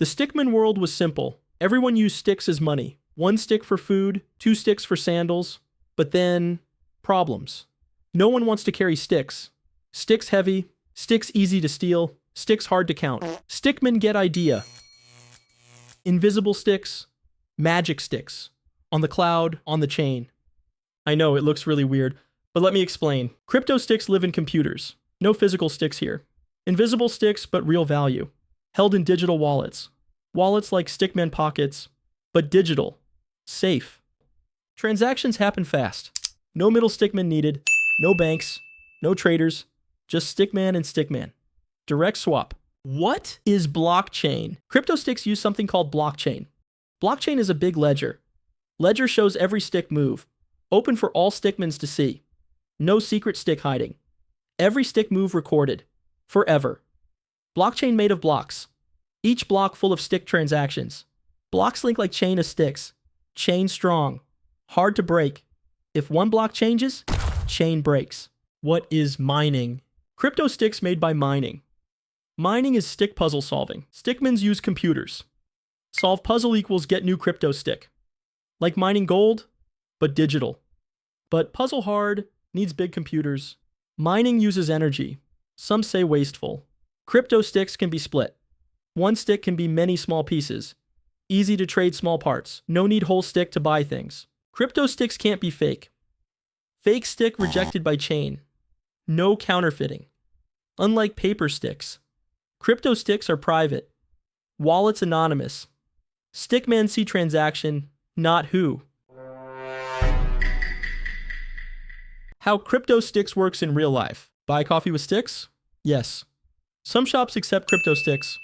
The Stickman world was simple. Everyone used sticks as money. 1 stick for food, 2 sticks for sandals. But then, problems. No one wants to carry sticks. Sticks heavy, sticks easy to steal, sticks hard to count. Stickmen get idea. Invisible sticks, magic sticks. On the cloud, on the chain. I know, it looks really weird, but let me explain. Crypto sticks live in computers. No physical sticks here. Invisible sticks, but real value. Held in digital wallets. Wallets like Stickman pockets, but digital. Safe. Transactions happen fast. No middle stickman needed. No banks. No traders. Just Stickman and Stickman. Direct swap. What is blockchain? Crypto sticks use something called blockchain. Blockchain is a big ledger. Ledger shows every stick move. Open for all stickmans to see. No secret stick hiding. Every stick move recorded. Forever. Blockchain made of blocks. Each block full of stick transactions. Blocks link like chain of sticks. Chain strong. Hard to break. If one block changes, chain breaks. What is mining? Crypto sticks made by mining. Mining is stick puzzle solving. Stickmans use computers. Solve puzzle equals get new crypto stick. Like mining gold, but digital. But puzzle hard, needs big computers. Mining uses energy. Some say wasteful. Crypto sticks can be split. 1 stick can be many small pieces. Easy to trade small parts. No need whole stick to buy things. Crypto sticks can't be fake. Fake stick rejected by chain. No counterfeiting. Unlike paper sticks. Crypto sticks are private. Wallets anonymous. Stickman see transaction, not who. How crypto sticks works in real life. Buy coffee with sticks? Yes. Some shops accept crypto sticks.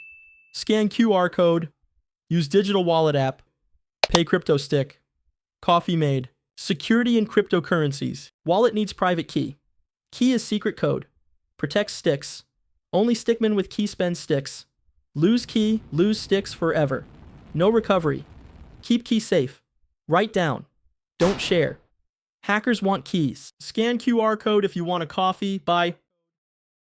Scan QR code. Use digital wallet app. Pay crypto stick. Coffee made. Security in cryptocurrencies. Wallet needs private key. Key is secret code. Protects sticks. Only stickmen with key spend sticks. Lose key, lose sticks forever. No recovery. Keep key safe. Write down. Don't share. Hackers want keys. Scan QR code if you want a coffee. Buy.